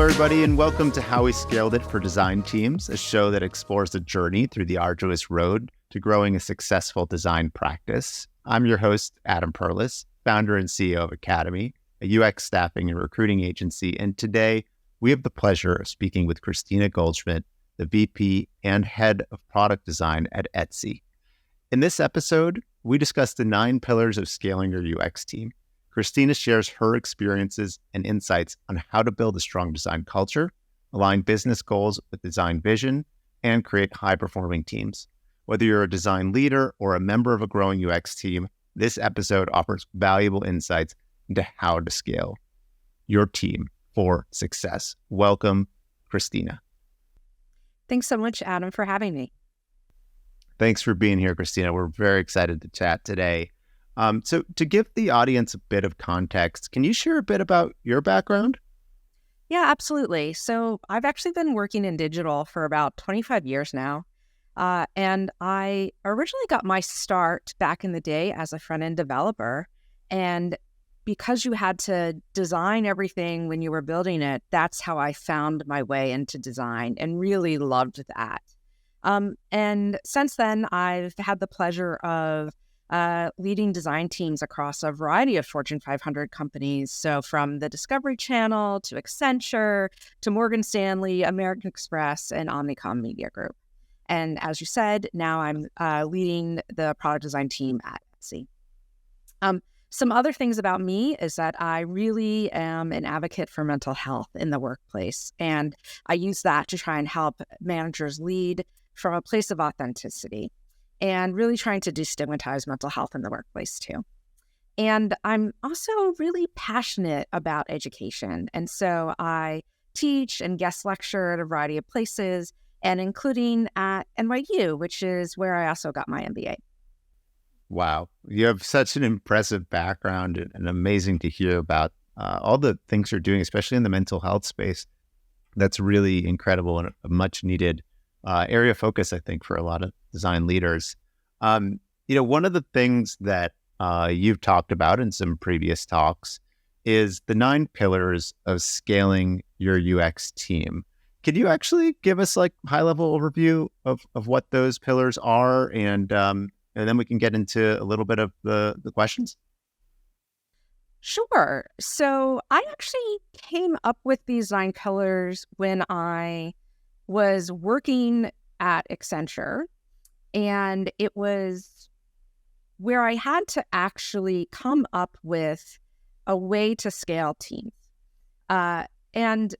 everybody, and welcome to How We Scaled It for Design Teams, a show that explores the journey through the arduous road to growing a successful design practice. I'm your host, Adam Perlis, founder and CEO of Academy, a UX staffing and recruiting agency. And today, we have the pleasure of speaking with Christina Goldschmidt, the VP and Head of Product Design at Etsy. In this episode, we discuss the 9 pillars of scaling your UX team. Christina shares her experiences and insights on how to build a strong design culture, align business goals with design vision, and create high-performing teams. Whether you're a design leader or a member of a growing UX team, this episode offers valuable insights into how to scale your team for success. Welcome, Christina. Thanks so much, Adam, for having me. Thanks for being here, Christina. We're very excited to chat today. So to give the audience a bit of context, can you share a bit about your background? Yeah, absolutely. So I've actually been working in digital for about 25 years now. And I originally got my start back in the day as a front-end developer. And because you had to design everything when you were building it, that's how I found my way into design and really loved that. And since then, I've had the pleasure of leading design teams across a variety of Fortune 500 companies. So from the Discovery Channel to Accenture to Morgan Stanley, American Express, and Omnicom Media Group. And as you said, now I'm leading the product design team at Etsy. Some other things about me is that I really am an advocate for mental health in the workplace. And I use that to try and help managers lead from a place of authenticity and really trying to destigmatize mental health in the workplace too. And I'm also really passionate about education. And so I teach and guest lecture at a variety of places, and including at NYU, which is where I also got my MBA. Wow. You have such an impressive background and amazing to hear about all the things you're doing, especially in the mental health space. That's really incredible and a much needed area of focus, I think, for a lot of design leaders. One of the things that you've talked about in some previous talks is the 9 pillars of scaling your UX team. Could you actually give us like high-level overview of what those pillars are, and then we can get into a little bit of the questions? Sure. So I actually came up with these 9 pillars when I was working at Accenture, and it was where I had to actually come up with a way to scale teams. And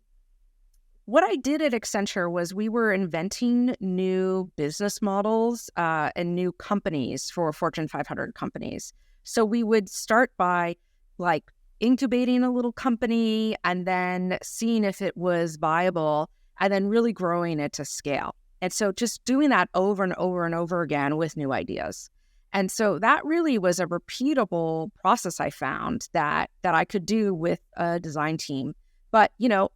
what I did at Accenture was we were inventing new business models and new companies for Fortune 500 companies. So we would start by like incubating a little company and then seeing if it was viable and then really growing it to scale. And so just doing that over and over and over again with new ideas. And so that really was a repeatable process I found that I could do with a design team. But,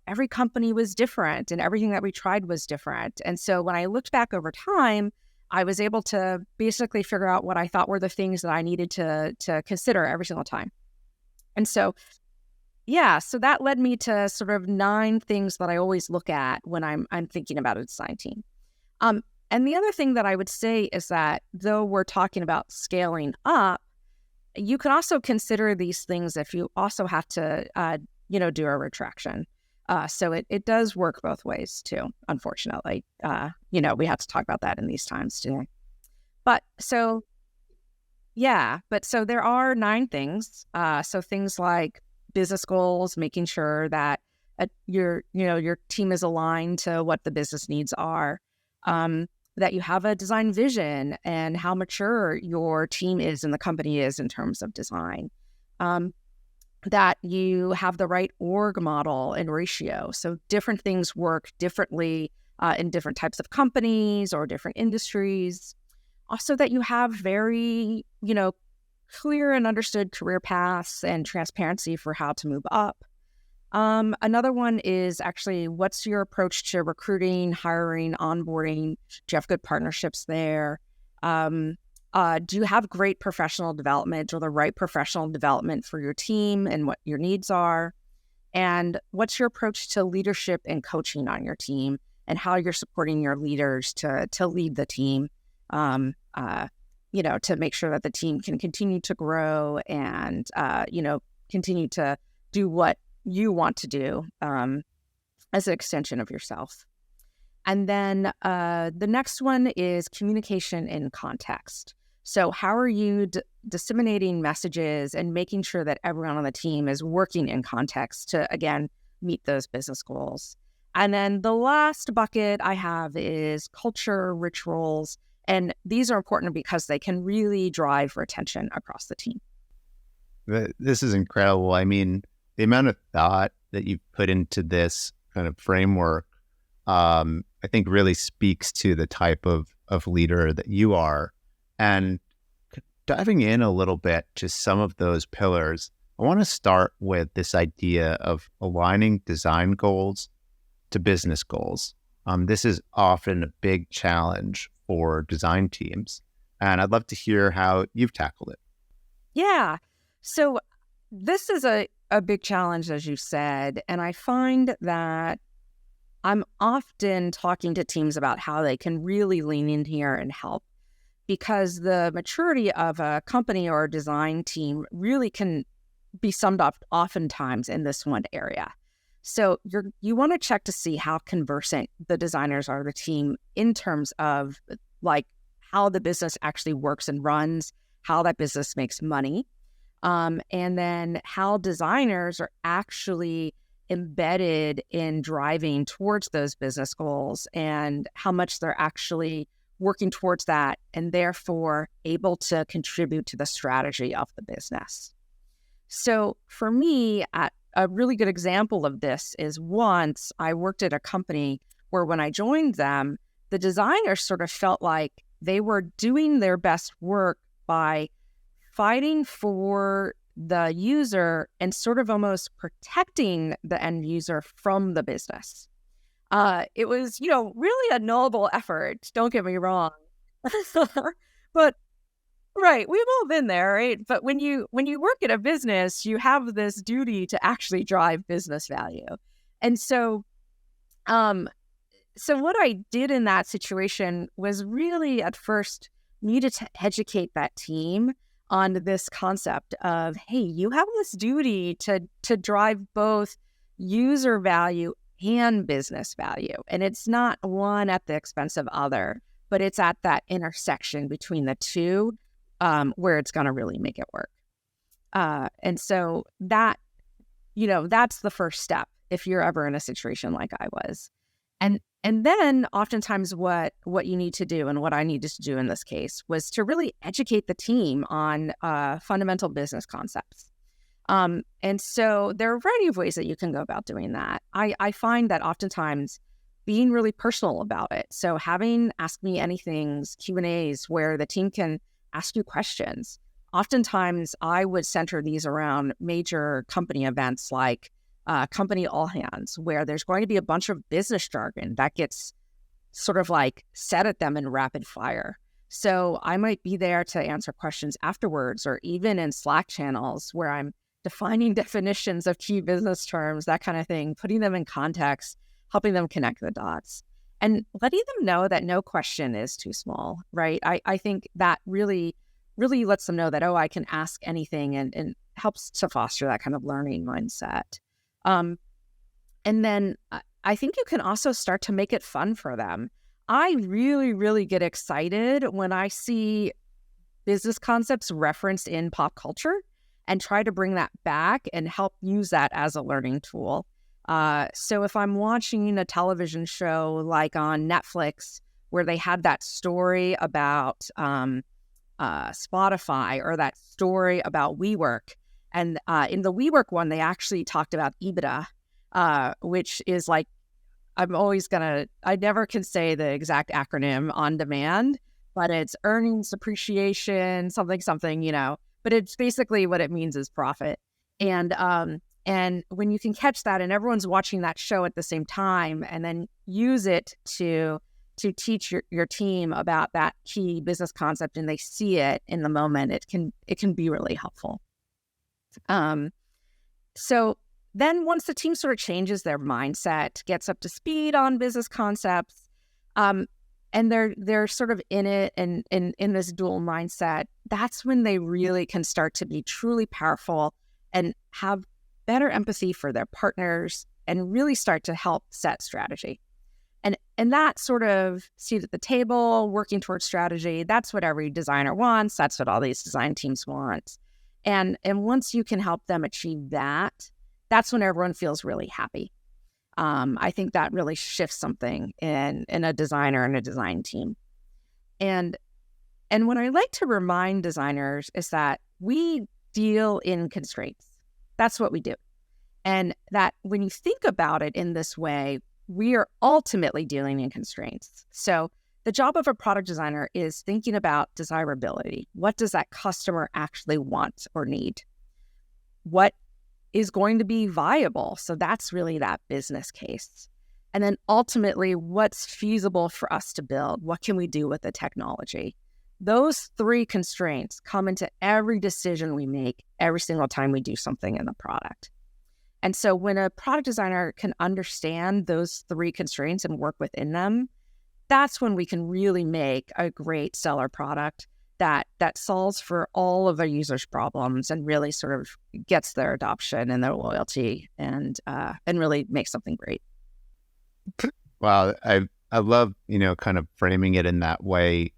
every company was different and everything that we tried was different. And so when I looked back over time, I was able to basically figure out what I thought were the things that I needed to consider every single time. And so, so that led me to sort of 9 things that I always look at when I'm thinking about a design team. And the other thing that I would say is that though we're talking about scaling up, you can also consider these things if you also have to, do a retraction. So it does work both ways too, unfortunately. We have to talk about that in these times too. But so there are 9 things. So things like business goals, making sure that your team is aligned to what the business needs are. That you have a design vision and how mature your team is and the company is in terms of design. That you have the right org model and ratio. So different things work differently in different types of companies or different industries. Also that you have very, clear and understood career paths and transparency for how to move up. Another one is actually, what's your approach to recruiting, hiring, onboarding? Do you have good partnerships there? Do you have great professional development or the right professional development for your team and what your needs are? And what's your approach to leadership and coaching on your team, and how you're supporting your leaders to lead the team, to make sure that the team can continue to grow and, continue to do what you want to do as an extension of yourself. And then the next one is communication in context. So how are you disseminating messages and making sure that everyone on the team is working in context to, again, meet those business goals? And then the last bucket I have is culture, rituals. And these are important because they can really drive retention across the team. This is incredible. I mean, the amount of thought that you put into this kind of framework, I think really speaks to the type of leader that you are. And diving in a little bit to some of those pillars, I want to start with this idea of aligning design goals to business goals. This is often a big challenge for design teams, and I'd love to hear how you've tackled it. Yeah. So this is a big challenge, as you said, and I find that I'm often talking to teams about how they can really lean in here and help, because the maturity of a company or a design team really can be summed up oftentimes in this one area. So you want to check to see how conversant the designers are, the team, in terms of like how the business actually works and runs, how that business makes money, and then how designers are actually embedded in driving towards those business goals and how much they're actually working towards that and therefore able to contribute to the strategy of the business. So for me, a really good example of this is once I worked at a company where when I joined them, the designers sort of felt like they were doing their best work by fighting for the user and sort of almost protecting the end user from the business. It was, really a noble effort. Don't get me wrong. But right, we've all been there, right? But when you work at a business, you have this duty to actually drive business value. And so what I did in that situation was really at first needed to educate that team on this concept of, hey, you have this duty to drive both user value and business value. And it's not one at the expense of other, but it's at that intersection between the two where it's going to really make it work. And so that, that's the first step if you're ever in a situation like I was. And then oftentimes what you need to do and what I needed to do in this case was to really educate the team on fundamental business concepts. And so there are a variety of ways that you can go about doing that. I find that oftentimes being really personal about it. So having Ask Me Anythings, Q&As where the team can ask you questions. Oftentimes I would center these around major company events like company all hands, where there's going to be a bunch of business jargon that gets sort of like set at them in rapid fire. So I might be there to answer questions afterwards, or even in Slack channels where I'm defining definitions of key business terms, that kind of thing, putting them in context, helping them connect the dots, and letting them know that no question is too small, right? I think that really, really lets them know that, I can ask anything, and helps to foster that kind of learning mindset. And then I think you can also start to make it fun for them. I really, really get excited when I see business concepts referenced in pop culture and try to bring that back and help use that as a learning tool. So if I'm watching a television show like on Netflix where they had that story about Spotify, or that story about WeWork, and in the WeWork one, they actually talked about EBITDA, which is like, I never can say the exact acronym on demand, but it's earnings appreciation, something, but it's basically what it means is profit. And when you can catch that and everyone's watching that show at the same time, and then use it to teach your team about that key business concept, and they see it in the moment, it can be really helpful. So then once the team sort of changes their mindset, gets up to speed on business concepts, and they're sort of in it and in this dual mindset, that's when they really can start to be truly powerful and have better empathy for their partners and really start to help set strategy. And that sort of seat at the table, working towards strategy, that's what every designer wants. That's what all these design teams want. And once you can help them achieve that, that's when everyone feels really happy. I think that really shifts something in a designer and a design team. And what I like to remind designers is that we deal in constraints. That's what we do. And that when you think about it in this way, we are ultimately dealing in constraints. So the job of a product designer is thinking about desirability. What does that customer actually want or need? What is going to be viable? So that's really that business case. And then ultimately, what's feasible for us to build? What can we do with the technology? Those three constraints come into every decision we make every single time we do something in the product. And so when a product designer can understand those three constraints and work within them, that's when we can really make a great seller product that solves for all of our users' problems and really sort of gets their adoption and their loyalty and really makes something great. Wow, I love, kind of framing it in that way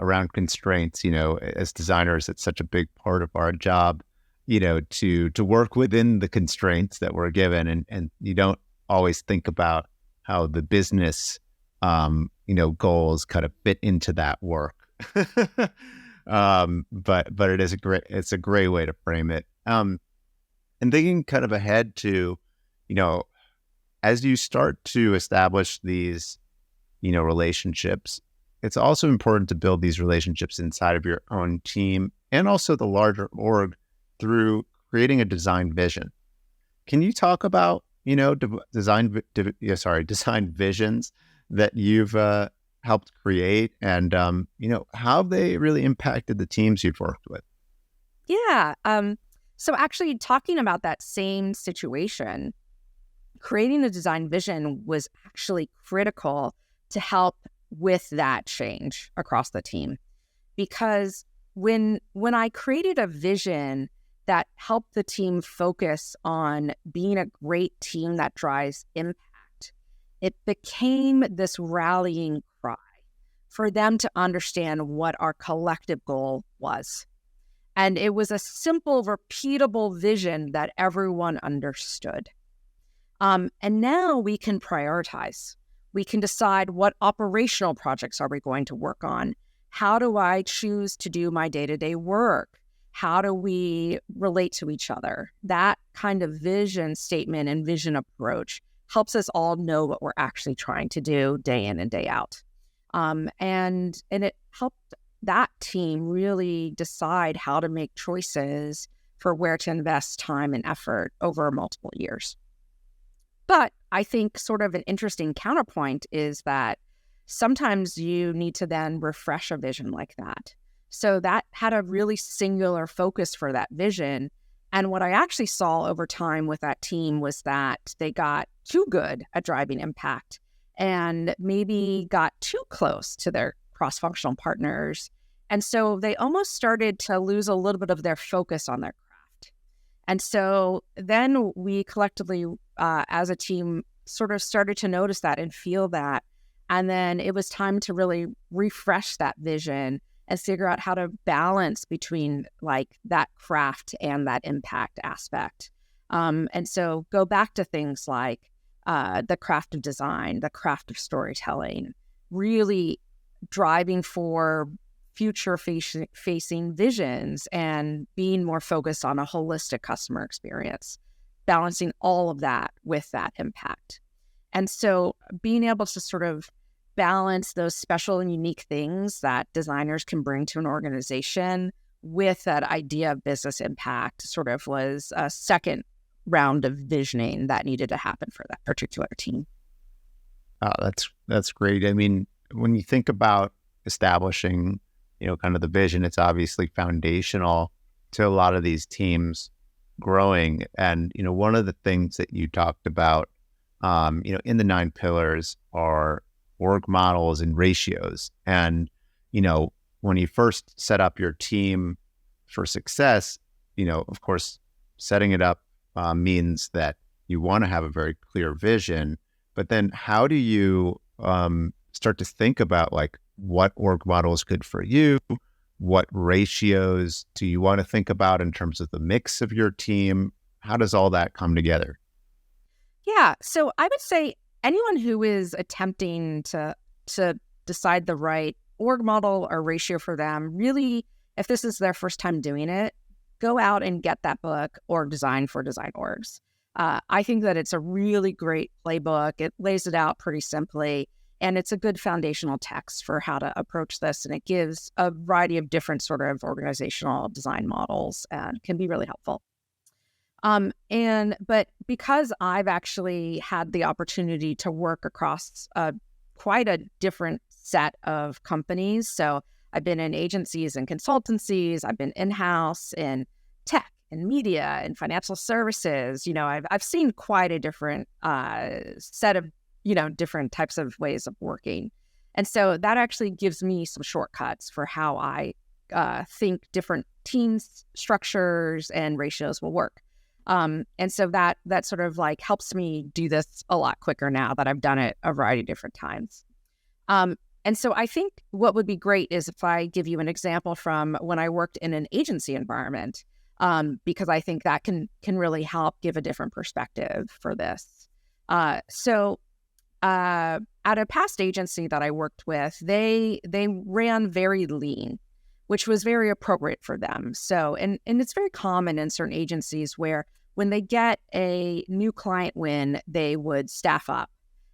around constraints. As designers, it's such a big part of our job, to work within the constraints that we're given, and you don't always think about how the business, goals kind of fit into that work. But it's a great way to frame it. And thinking kind of ahead to, as you start to establish these, relationships, it's also important to build these relationships inside of your own team and also the larger org through creating a design vision. Can you talk about, design visions that you've helped create and, how they really impacted the teams you've worked with? Yeah. So actually talking about that same situation, creating a design vision was actually critical to help with that change across the team. Because when I created a vision that helped the team focus on being a great team that drives impact, it became this rallying cry for them to understand what our collective goal was. And it was a simple, repeatable vision that everyone understood. And now we can prioritize. We can decide what operational projects are we going to work on? How do I choose to do my day-to-day work? How do we relate to each other? That kind of vision statement and vision approach helps us all know what we're actually trying to do day in and day out. And it helped that team really decide how to make choices for where to invest time and effort over multiple years. But I think sort of an interesting counterpoint is that sometimes you need to then refresh a vision like that. So that had a really singular focus for that vision. And what I actually saw over time with that team was that they got too good at driving impact and maybe got too close to their cross-functional partners. And so they almost started to lose a little bit of their focus on their craft. And so then we collectively, as a team, sort of started to notice that and feel that. And then it was time to really refresh that vision and figure out how to balance between like that craft and that impact aspect. And so go back to things like the craft of design, the craft of storytelling, really driving for future-facing visions and being more focused on a holistic customer experience, balancing all of that with that impact. And so being able to sort of balance those special and unique things that designers can bring to an organization with that idea of business impact sort of was a second round of visioning that needed to happen for that particular team. Oh, that's great. I mean, when you think about establishing, kind of the vision, it's obviously foundational to a lot of these teams. growing. And, one of the things that you talked about, in the 9 pillars are org models and ratios. And, when you first set up your team for success, of course, setting it up means that you want to have a very clear vision. But then how do you start to think about like what org model is good for you? What ratios do you want to think about in terms of the mix of your team? How does all that come together? Yeah. So I would say anyone who is attempting to decide the right org model or ratio for them, really, if this is their first time doing it, go out and get that book, Org Design for Design Orgs. I think that it's a really great playbook. It lays it out pretty simply, and it's a good foundational text for how to approach this. And it gives a variety of different sort of organizational design models and can be really helpful. But because I've actually had the opportunity to work across quite a different set of companies, so I've been in agencies and consultancies, I've been in-house in tech and media and financial services. I've seen quite a different set of, different types of ways of working. And so that actually gives me some shortcuts for how I think different teams, structures, and ratios will work. And so that sort of like helps me do this a lot quicker now that I've done it a variety of different times. And so I think what would be great is if I give you an example from when I worked in an agency environment, because I think that can really help give a different perspective for this. So at a past agency that I worked with, they ran very lean, which was very appropriate for them. So, and it's very common in certain agencies where when they get a new client win, they would staff up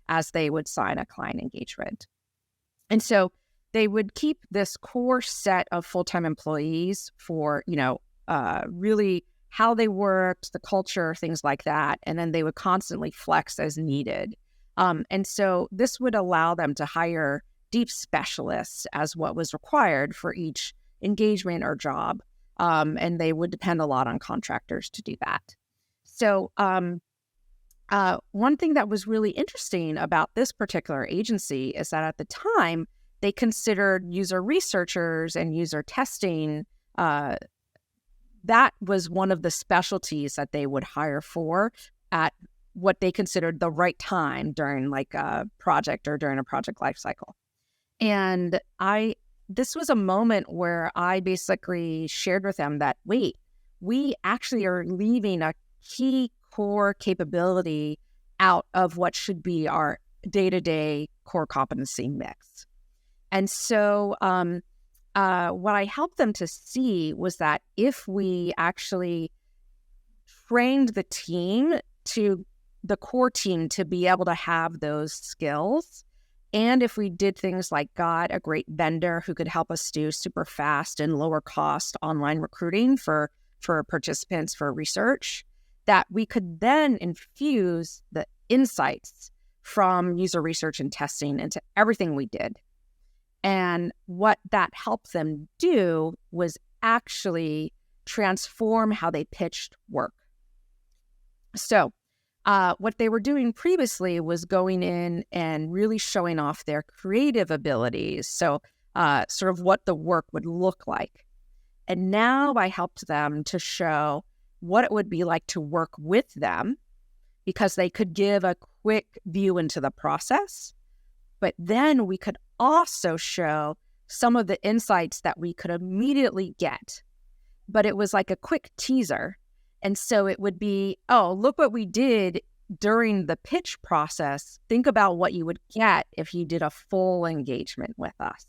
as they would sign a client engagement. And so they would keep this core set of full-time employees for, really how they worked, the culture, things like that. And then they would constantly flex as needed. And so this would allow them to hire deep specialists as what was required for each engagement or job. And they would depend a lot on contractors to do that. So one thing that was really interesting about this particular agency is that at the time, they considered user researchers and user testing. That was one of the specialties that they would hire for at what they considered the right time during like a project or during a project lifecycle. And this was a moment where I basically shared with them that, wait, we actually are leaving a key core capability out of what should be our day-to-day core competency mix. And so what I helped them to see was that if we actually trained the core team to be able to have those skills, and if we did things like got a great vendor who could help us do super fast and lower cost online recruiting for participants for research, that we could then infuse the insights from user research and testing into everything we did. And what that helped them do was actually transform how they pitched work. So what they were doing previously was going in and really showing off their creative abilities. So sort of what the work would look like. And now I helped them to show what it would be like to work with them, because they could give a quick view into the process. But then we could also show some of the insights that we could immediately get. But it was like a quick teaser. And so it would be, oh, look what we did during the pitch process. Think about what you would get if you did a full engagement with us.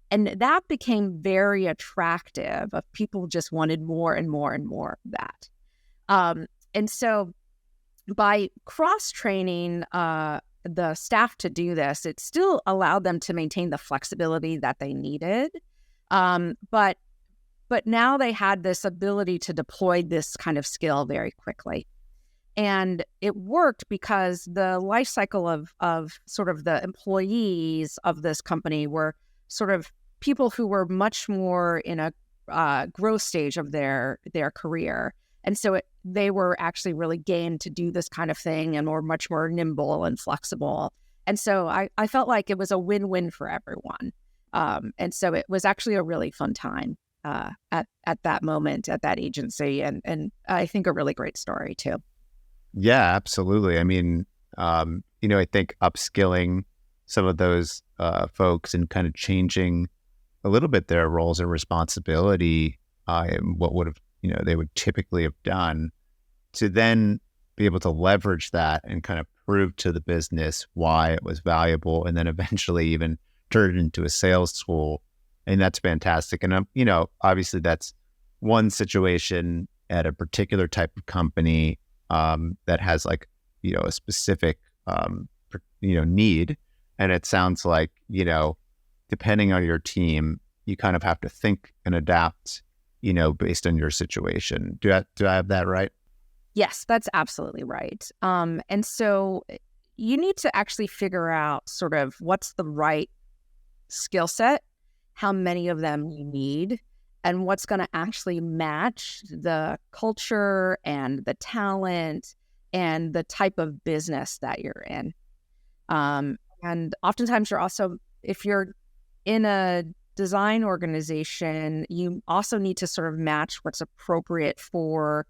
And that became very attractive. Of people just wanted more and more and more of that. And so by cross-training the staff to do this, it still allowed them to maintain the flexibility that they needed. But now they had this ability to deploy this kind of skill very quickly. And it worked because the life cycle of sort of the employees of this company were sort of people who were much more in a growth stage of their career. And so they were actually really game to do this kind of thing and were much more nimble and flexible. And so I felt like it was a win-win for everyone. And so it was actually a really fun time at that moment at that agency. And I think a really great story too. Yeah, absolutely. I mean, I think upskilling some of those folks and kind of changing a little bit their roles and responsibility, and what would have, they would typically have done, to then be able to leverage that and kind of prove to the business why it was valuable, and then eventually even turn it into a sales tool. And that's fantastic. And, obviously that's one situation at a particular type of company that has like, a specific, need. And it sounds like, depending on your team, you kind of have to think and adapt, based on your situation. Do I have that right? Yes, that's absolutely right. And so you need to actually figure out sort of what's the right skill set, how many of them you need, and what's going to actually match the culture and the talent and the type of business that you're in. And oftentimes if you're in a design organization, you also need to sort of match what's appropriate for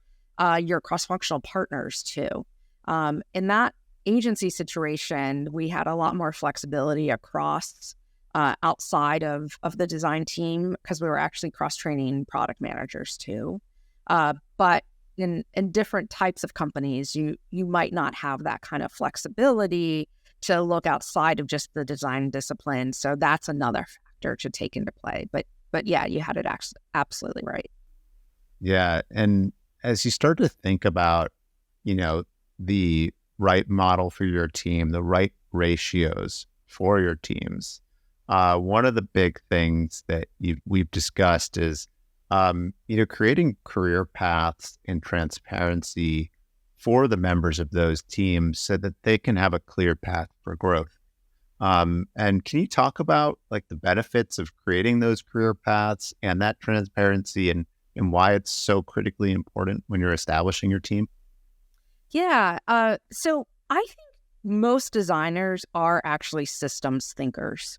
your cross-functional partners too. In that agency situation, we had a lot more flexibility across outside of the design team because we were actually cross-training product managers too. But in different types of companies, you might not have that kind of flexibility to look outside of just the design discipline. So that's another factor to take into play. But yeah, you had it absolutely right. Yeah. And as you start to think about, the right model for your team, the right ratios for your teams, one of the big things that we've discussed is, creating career paths and transparency for the members of those teams so that they can have a clear path for growth. And can you talk about like the benefits of creating those career paths and that transparency and why it's so critically important when you're establishing your team? Yeah. So I think most designers are actually systems thinkers.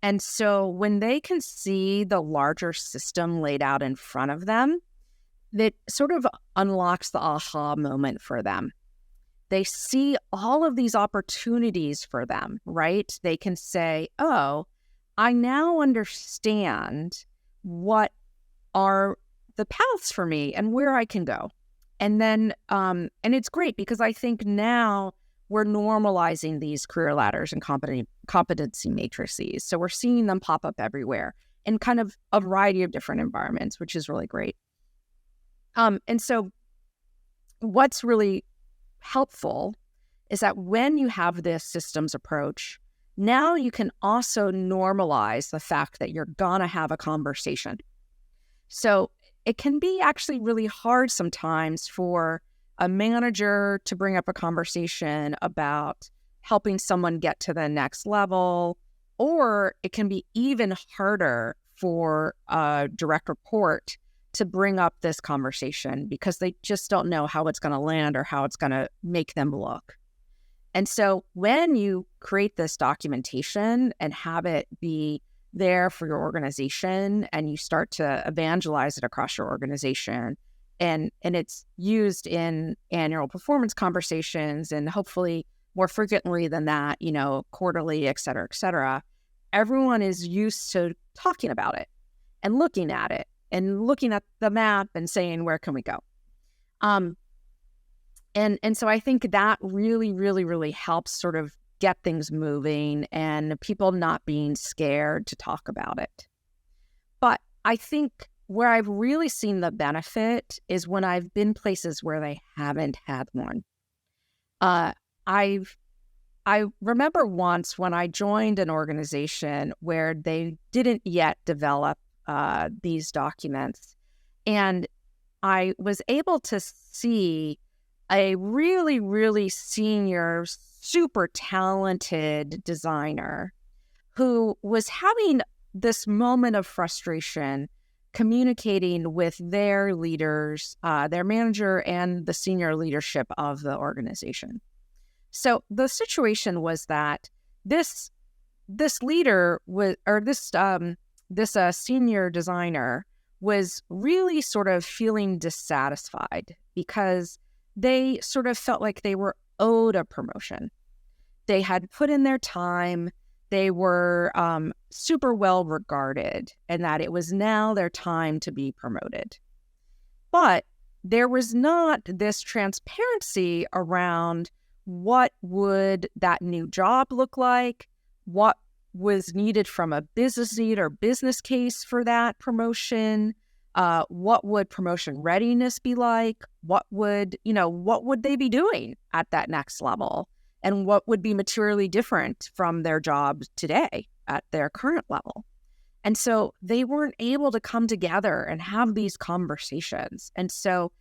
And so when they can see the larger system laid out in front of them, that sort of unlocks the aha moment for them. They see all of these opportunities for them, right? They can say, oh, I now understand what are the paths for me and where I can go. And then, and it's great because I think now we're normalizing these career ladders and competency matrices. So we're seeing them pop up everywhere in kind of a variety of different environments, which is really great. And so what's really helpful is that when you have this systems approach, now you can also normalize the fact that you're gonna have a conversation. So it can be actually really hard sometimes for a manager to bring up a conversation about helping someone get to the next level, or it can be even harder for a direct report to bring up this conversation because they just don't know how it's going to land or how it's going to make them look. And so when you create this documentation and have it be there for your organization and you start to evangelize it across your organization and it's used in annual performance conversations and hopefully more frequently than that, quarterly, et cetera, everyone is used to talking about it and looking at the map and saying, where can we go? And so I think that really, really, really helps sort of get things moving and people not being scared to talk about it. But I think where I've really seen the benefit is when I've been places where they haven't had one. I remember once when I joined an organization where they didn't yet develop these documents, and I was able to see a really, really senior, super talented designer who was having this moment of frustration communicating with their leaders, their manager, and the senior leadership of the organization. So the situation was that this leader was, or this senior designer was really sort of feeling dissatisfied because they sort of felt like they were owed a promotion. They had put in their time. They were super well regarded, and that it was now their time to be promoted. But there was not this transparency around what would that new job look like, what was needed from a business need or business case for that promotion, what would promotion readiness be like, what would they be doing at that next level, and what would be materially different from their job today at their current level. And so they weren't able to come together and have these conversations. And so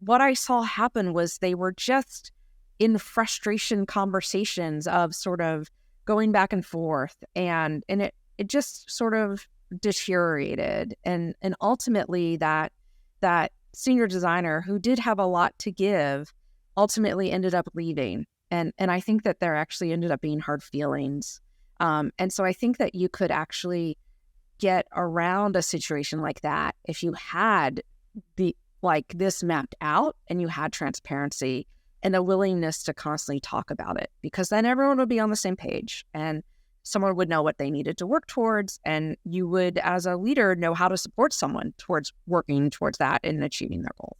what I saw happen was they were just in frustration conversations of sort of going back and forth, and it just sort of deteriorated. And ultimately that senior designer, who did have a lot to give, ultimately ended up leaving. And I think that there actually ended up being hard feelings. And so I think that you could actually get around a situation like that if you had this mapped out and you had transparency and a willingness to constantly talk about it, because then everyone would be on the same page and someone would know what they needed to work towards, and you would, as a leader, know how to support someone towards working towards that and achieving their goal.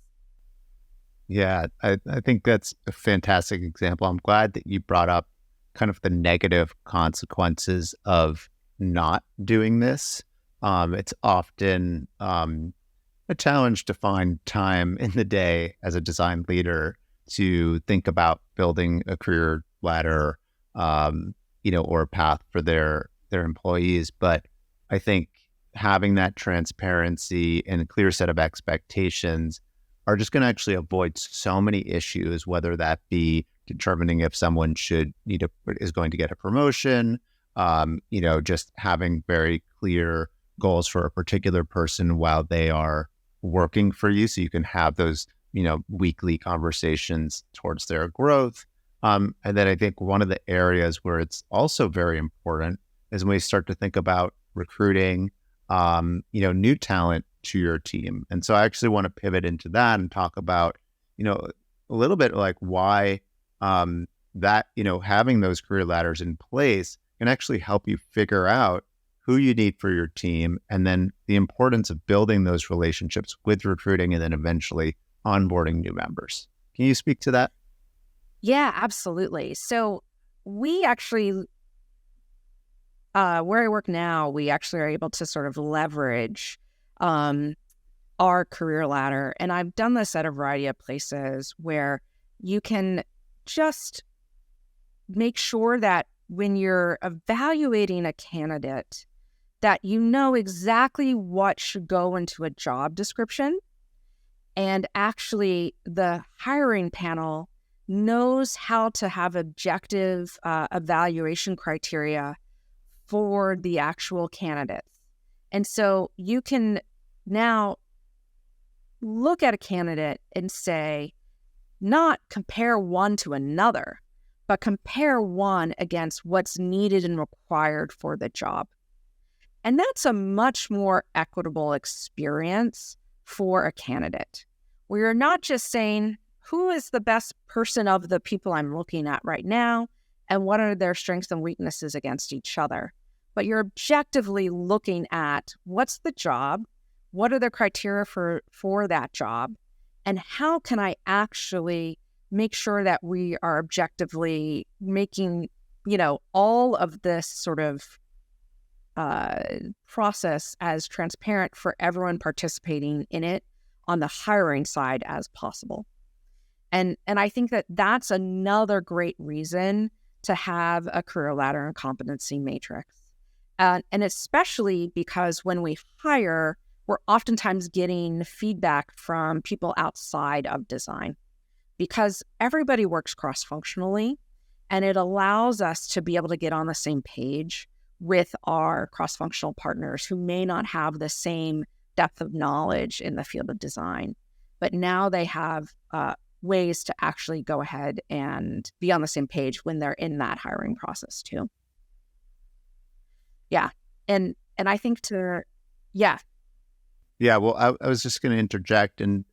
Yeah, I think that's a fantastic example. I'm glad that you brought up kind of the negative consequences of not doing this. It's often a challenge to find time in the day as a design leader to think about building a career ladder, or a path for their employees. But I think having that transparency and a clear set of expectations are just going to actually avoid so many issues, whether that be determining if someone is going to get a promotion, just having very clear goals for a particular person while they are working for you, so you can have those weekly conversations towards their growth. And then I think one of the areas where it's also very important is when we start to think about recruiting, new talent to your team. And so I actually want to pivot into that and talk about, a little bit like why that, having those career ladders in place can actually help you figure out who you need for your team, and then the importance of building those relationships with recruiting and then eventually onboarding new members. Can you speak to that? Yeah, absolutely. So we actually, where I work now, we actually are able to sort of leverage our career ladder. And I've done this at a variety of places where you can just make sure that when you're evaluating a candidate, that you know exactly what should go into a job description. And actually, the hiring panel knows how to have objective evaluation criteria for the actual candidates. And so you can now look at a candidate and say, not compare one to another, but compare one against what's needed and required for the job. And that's a much more equitable experience for a candidate, where you're not just saying, who is the best person of the people I'm looking at right now, and what are their strengths and weaknesses against each other, but you're objectively looking at what's the job, what are the criteria for that job, and how can I actually make sure that we are objectively making, all of this sort of process as transparent for everyone participating in it on the hiring side as possible. And I think that that's another great reason to have a career ladder and competency matrix. And especially because when we hire, we're oftentimes getting feedback from people outside of design, because everybody works cross-functionally, and it allows us to be able to get on the same page with our cross-functional partners who may not have the same depth of knowledge in the field of design, but now they have ways to actually go ahead and be on the same page when they're in that hiring process too. Yeah. And I think yeah. Well, I was just going to interject and,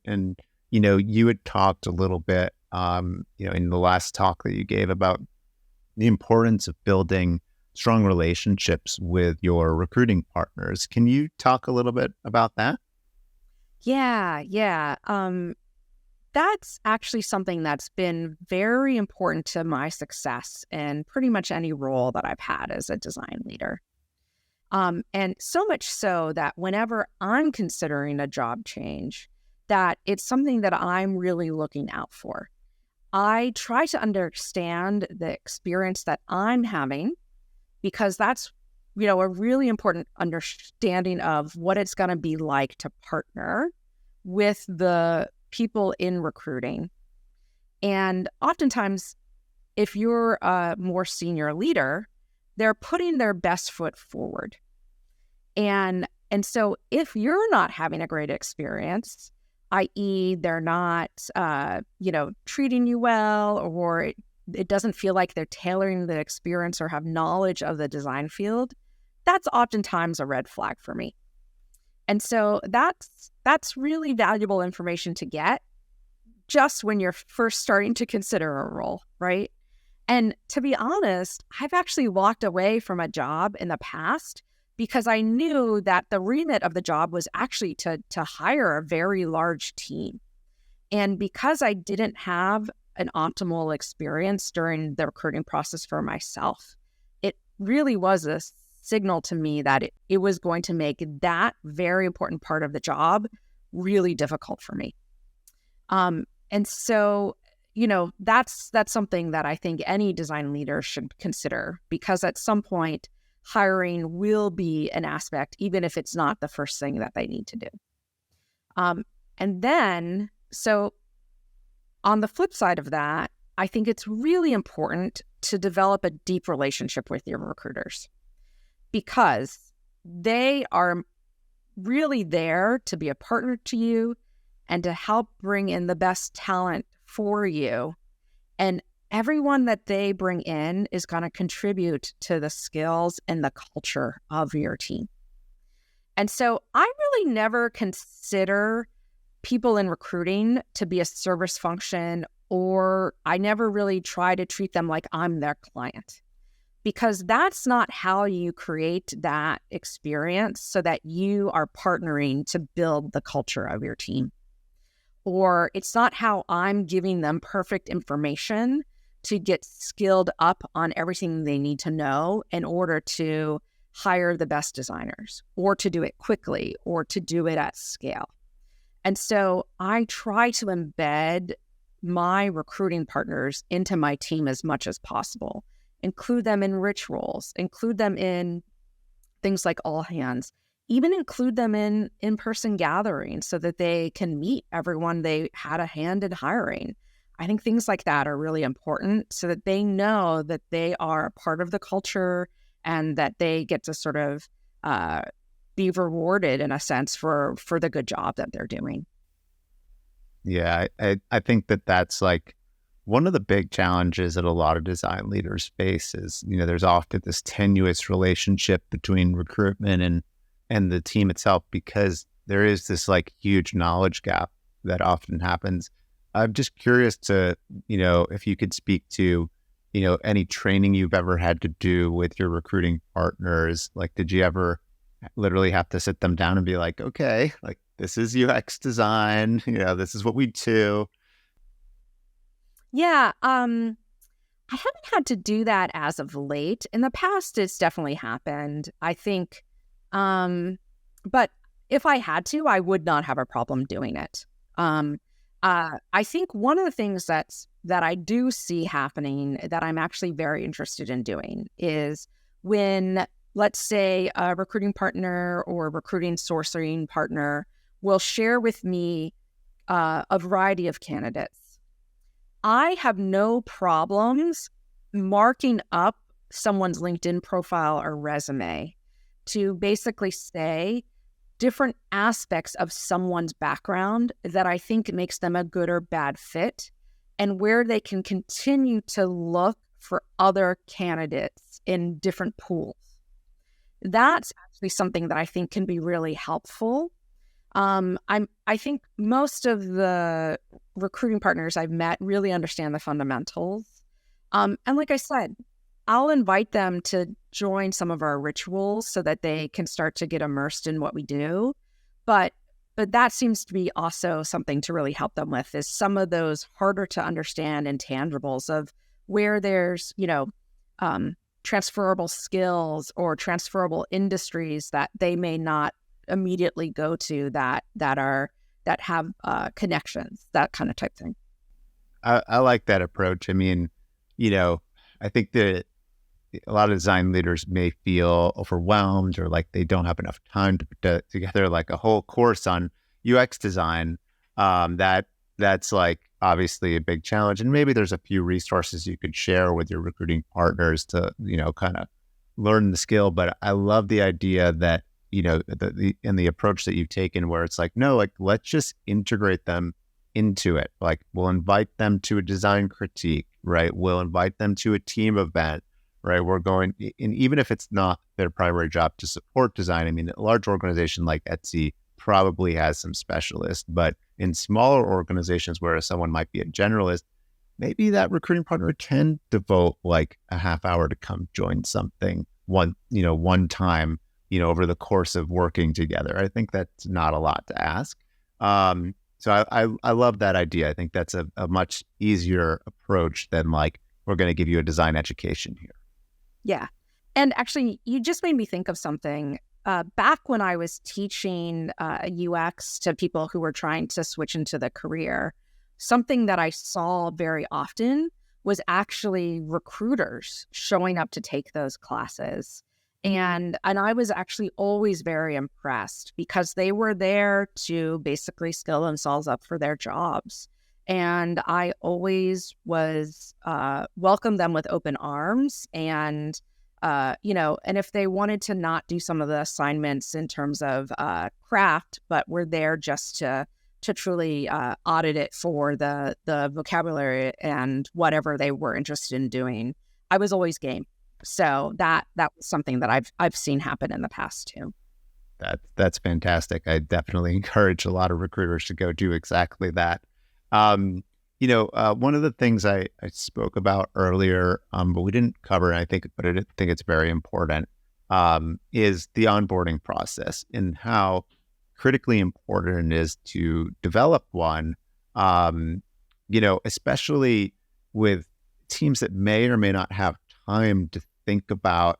you had talked a little bit, in the last talk that you gave about the importance of building strong relationships with your recruiting partners. Can you talk a little bit about that? Yeah. That's actually something that's been very important to my success in pretty much any role that I've had as a design leader. And so much so that whenever I'm considering a job change, that it's something that I'm really looking out for. I try to understand the experience that I'm having, because that's, a really important understanding of what it's going to be like to partner with the people in recruiting. And oftentimes, if you're a more senior leader, they're putting their best foot forward. And so if you're not having a great experience, i.e. they're not, treating you well, or it doesn't feel like they're tailoring the experience or have knowledge of the design field, that's oftentimes a red flag for me. And so that's really valuable information to get just when you're first starting to consider a role, right? And to be honest, I've actually walked away from a job in the past because I knew that the remit of the job was actually to hire a very large team. And because I didn't have an optimal experience during the recruiting process for myself, it really was a signal to me that it was going to make that very important part of the job really difficult for me. And so, that's something that I think any design leader should consider, because at some point, hiring will be an aspect, even if it's not the first thing that they need to do. And then, so on the flip side of that, I think it's really important to develop a deep relationship with your recruiters, because they are really there to be a partner to you and to help bring in the best talent for you. And everyone that they bring in is going to contribute to the skills and the culture of your team. And so I really never consider people in recruiting to be a service function, or I never really try to treat them like I'm their client, because that's not how you create that experience so that you are partnering to build the culture of your team. Or it's not how I'm giving them perfect information to get skilled up on everything they need to know in order to hire the best designers, or to do it quickly, or to do it at scale. And so I try to embed my recruiting partners into my team as much as possible, include them in rich roles, include them in things like all hands, even include them in in-person gatherings so that they can meet everyone they had a hand in hiring. I think things like that are really important so that they know that they are a part of the culture and that they get to sort of be rewarded in a sense for the good job that they're doing. Yeah, I think that's like one of the big challenges that a lot of design leaders face is, there's often this tenuous relationship between recruitment and the team itself, because there is this like huge knowledge gap that often happens. I'm just curious to, if you could speak to, any training you've ever had to do with your recruiting partners. Like, did you ever literally have to sit them down and be like, okay, like this is UX design, this is what we do? Yeah, I haven't had to do that as of late. In the past, it's definitely happened, I think. But if I had to, I would not have a problem doing it. I think one of the things that I do see happening that I'm actually very interested in doing is when, let's say, a recruiting partner or recruiting sourcing partner will share with me a variety of candidates. I have no problems marking up someone's LinkedIn profile or resume to basically say, different aspects of someone's background that I think makes them a good or bad fit, and where they can continue to look for other candidates in different pools. That's actually something that I think can be really helpful. I think most of the recruiting partners I've met really understand the fundamentals. And like I said, I'll invite them to join some of our rituals so that they can start to get immersed in what we do. But that seems to be also something to really help them with, is some of those harder to understand intangibles of where there's, transferable skills or transferable industries that they may not immediately go to that have connections, that kind of type thing. I like that approach. I mean, I think that a lot of design leaders may feel overwhelmed or like they don't have enough time to put together like a whole course on UX design. That's like obviously a big challenge. And maybe there's a few resources you could share with your recruiting partners to, kind of learn the skill. But I love the idea that, the approach that you've taken where it's like, no, like, let's just integrate them into it. Like, we'll invite them to a design critique, right? We'll invite them to a team event, right? And even if it's not their primary job to support design, I mean, a large organization like Etsy probably has some specialists, but in smaller organizations where someone might be a generalist, maybe that recruiting partner can devote like a half hour to come join something one time, over the course of working together. I think that's not a lot to ask. So I love that idea. I think that's a much easier approach than like, we're going to give you a design education here. Yeah. And actually, you just made me think of something. Back when I was teaching UX to people who were trying to switch into the career, something that I saw very often was actually recruiters showing up to take those classes. And I was actually always very impressed because they were there to basically skill themselves up for their jobs. And I always was welcomed them with open arms, and and if they wanted to not do some of the assignments in terms of craft, but were there just to truly audit it for the vocabulary and whatever they were interested in doing, I was always game. So that was something that I've seen happen in the past too. That's fantastic. I definitely encourage a lot of recruiters to go do exactly that. One of the things I spoke about earlier, but we didn't cover, and I think it's very important, is the onboarding process and how critically important it is to develop one, especially with teams that may or may not have time to think about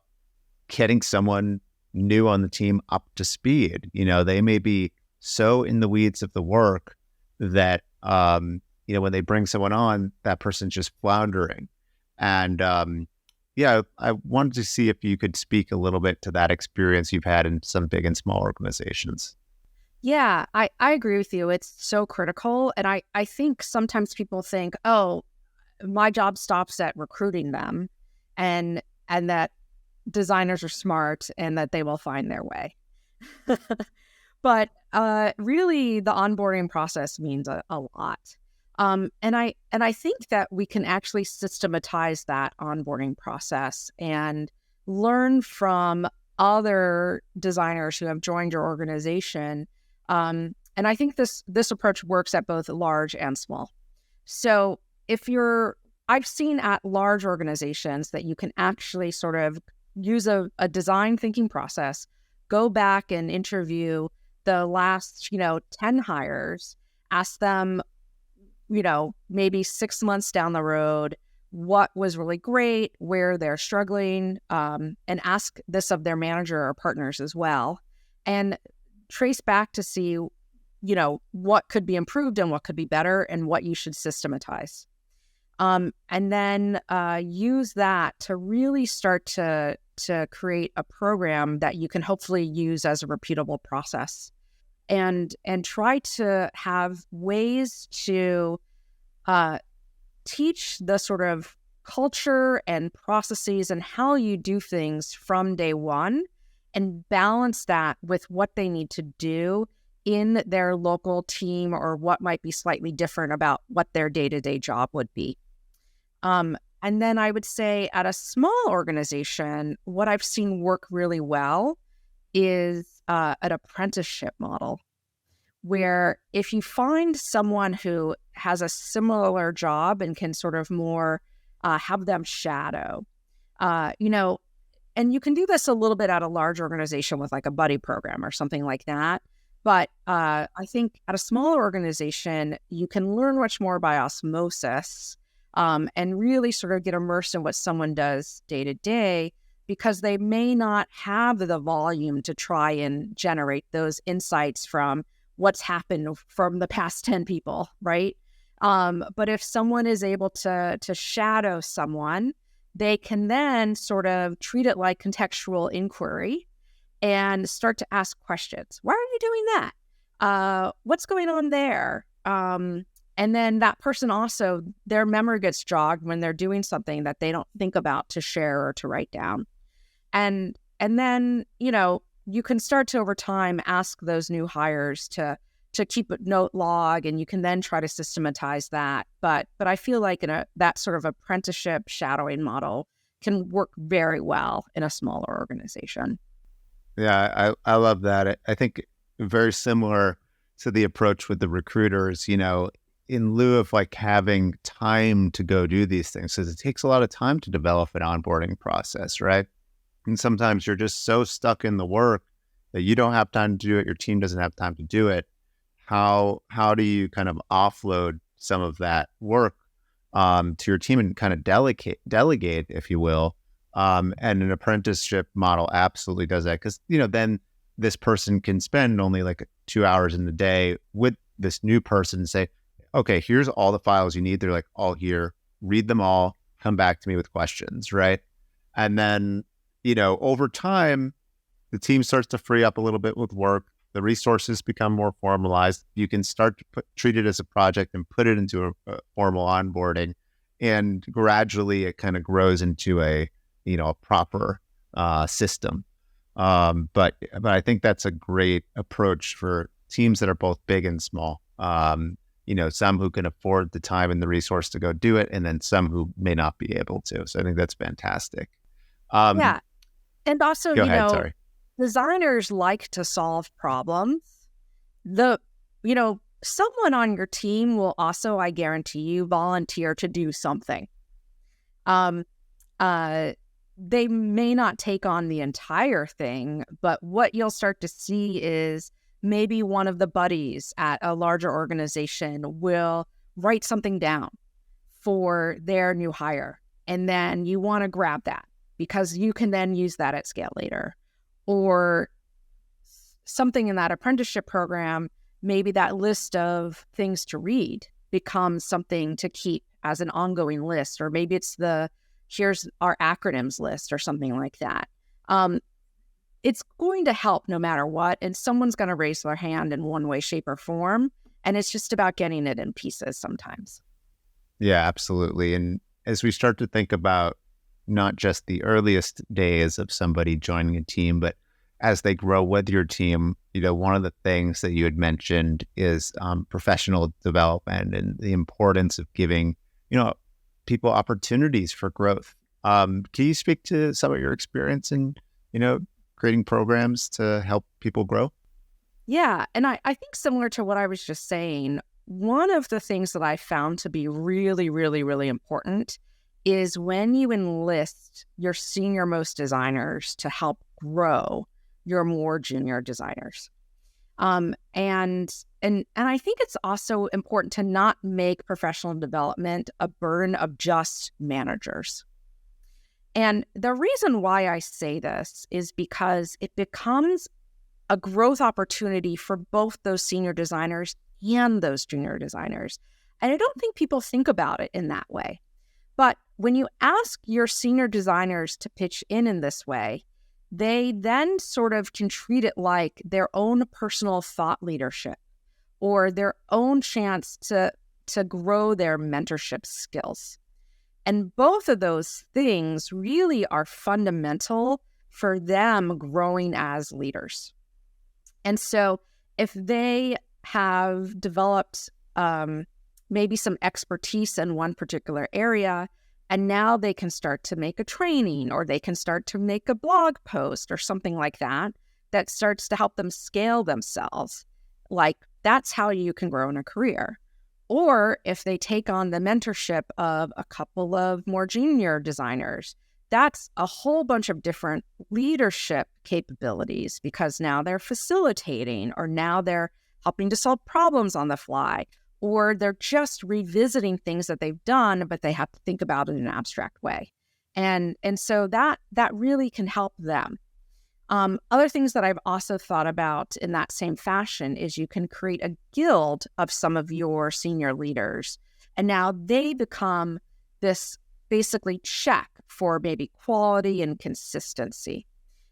getting someone new on the team up to speed. They may be so in the weeds of the work that, when they bring someone on, that person's just floundering. And I wanted to see if you could speak a little bit to that experience you've had in some big and small organizations. Yeah, I agree with you. It's so critical. And I think sometimes people think, oh, my job stops at recruiting them, and that designers are smart and that they will find their way. But really, the onboarding process means a lot. And I think that we can actually systematize that onboarding process and learn from other designers who have joined your organization. And I think this approach works at both large and small. So I've seen at large organizations that you can actually sort of use a design thinking process, go back and interview the last, 10 hires, ask them, maybe 6 months down the road, what was really great, where they're struggling, and ask this of their manager or partners as well, and trace back to see, what could be improved and what could be better and what you should systematize. And then use that to really start to create a program that you can hopefully use as a repeatable process, and try to have ways to teach the sort of culture and processes and how you do things from day one, and balance that with what they need to do in their local team or what might be slightly different about what their day-to-day job would be. And then I would say at a small organization, what I've seen work really well is an apprenticeship model, where if you find someone who has a similar job and can sort of more have them shadow, and you can do this a little bit at a large organization with like a buddy program or something like that. But I think at a smaller organization, you can learn much more by osmosis and really sort of get immersed in what someone does day to day, because they may not have the volume to try and generate those insights from what's happened from the past 10 people, right? But if someone is able to shadow someone, they can then sort of treat it like contextual inquiry and start to ask questions. Why are you doing that? What's going on there? And then that person also, their memory gets jogged when they're doing something that they don't think about to share or to write down. And then, you can start to over time ask those new hires to keep a note log, and you can then try to systematize that. But I feel like that sort of apprenticeship shadowing model can work very well in a smaller organization. Yeah, I love that. I think very similar to the approach with the recruiters, in lieu of like having time to go do these things, because it takes a lot of time to develop an onboarding process, right? And sometimes you're just so stuck in the work that you don't have time to do it. Your team doesn't have time to do it. How do you kind of offload some of that work to your team and kind of delegate, if you will? And an apprenticeship model absolutely does that, because, then this person can spend only like 2 hours in the day with this new person and say, okay, here's all the files you need. They're like all here, read them all, come back to me with questions, right? And then, over time, the team starts to free up a little bit with work. The resources become more formalized. You can start to treat it as a project and put it into a formal onboarding. And gradually it kind of grows into a proper system. But I think that's a great approach for teams that are both big and small. Some who can afford the time and the resource to go do it, and then some who may not be able to. So I think that's fantastic. Yeah. And also, go ahead, sorry. Designers like to solve problems. Someone on your team will also, I guarantee you, volunteer to do something. They may not take on the entire thing, but what you'll start to see is maybe one of the buddies at a larger organization will write something down for their new hire. And then you want to grab that because you can then use that at scale later. Or something in that apprenticeship program, maybe that list of things to read becomes something to keep as an ongoing list. Or maybe it's here's our acronyms list or something like that. It's going to help no matter what. And someone's going to raise their hand in one way, shape, or form. And it's just about getting it in pieces sometimes. Yeah, absolutely. And as we start to think about not just the earliest days of somebody joining a team, but as they grow with your team, one of the things that you had mentioned is professional development and the importance of giving, people opportunities for growth. Can you speak to some of your experience in, creating programs to help people grow? Yeah. And I think similar to what I was just saying, one of the things that I found to be really, really, really important is when you enlist your senior most designers to help grow your more junior designers. And I think it's also important to not make professional development a burden of just managers. And the reason why I say this is because it becomes a growth opportunity for both those senior designers and those junior designers. And I don't think people think about it in that way. But when you ask your senior designers to pitch in this way, they then sort of can treat it like their own personal thought leadership or their own chance to grow their mentorship skills. And both of those things really are fundamental for them growing as leaders. And so if they have developed maybe some expertise in one particular area, and now they can start to make a training, or they can start to make a blog post or something like that, that starts to help them scale themselves. Like, that's how you can grow in a career. Or if they take on the mentorship of a couple of more junior designers, that's a whole bunch of different leadership capabilities, because now they're facilitating, or now they're helping to solve problems on the fly, or they're just revisiting things that they've done, but they have to think about it in an abstract way. And so that really can help them. Other things that I've also thought about in that same fashion is you can create a guild of some of your senior leaders, and now they become this basically check for maybe quality and consistency.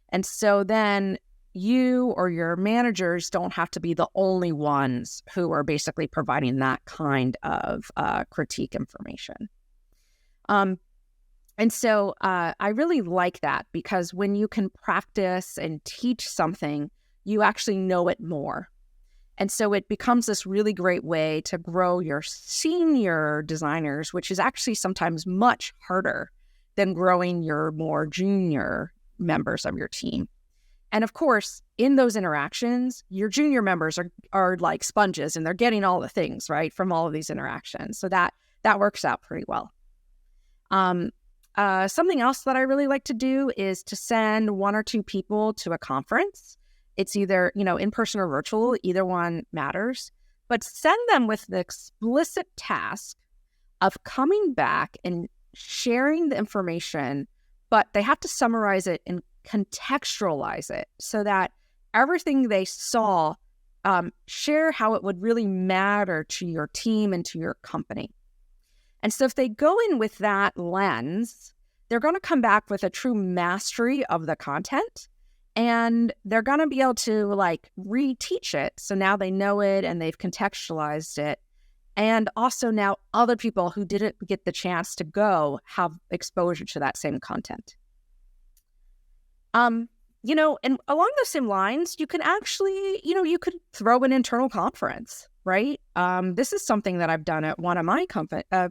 And so then you or your managers don't have to be the only ones who are basically providing that kind of critique information. And so I really like that, because when you can practice and teach something, you actually know it more. And so it becomes this really great way to grow your senior designers, which is actually sometimes much harder than growing your more junior members of your team. And of course, in those interactions, your junior members are like sponges, and they're getting all the things, right, from all of these interactions. So that works out pretty well. Something else that I really like to do is to send one or two people to a conference. It's either, in person or virtual, either one matters, but send them with the explicit task of coming back and sharing the information, but they have to summarize it and contextualize it so that everything they saw, share how it would really matter to your team and to your company. And so if they go in with that lens, they're going to come back with a true mastery of the content, and they're going to be able to reteach it. So now they know it and they've contextualized it. And also now other people who didn't get the chance to go have exposure to that same content. And along those same lines, you can actually, you could throw an internal conference, right? This is something that I've done at one of my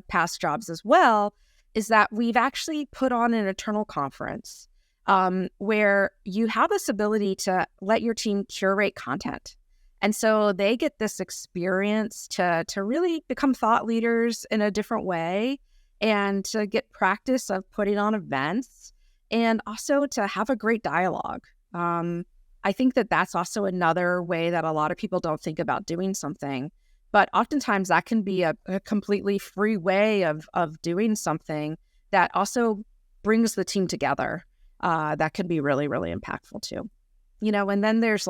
past jobs as well, is that we've actually put on an internal conference where you have this ability to let your team curate content. And so they get this experience to really become thought leaders in a different way, and to get practice of putting on events, and also to have a great dialogue. I think that that's also another way that a lot of people don't think about doing something. But oftentimes that can be a completely free way of doing something that also brings the team together. That can be really, really impactful too. And then there's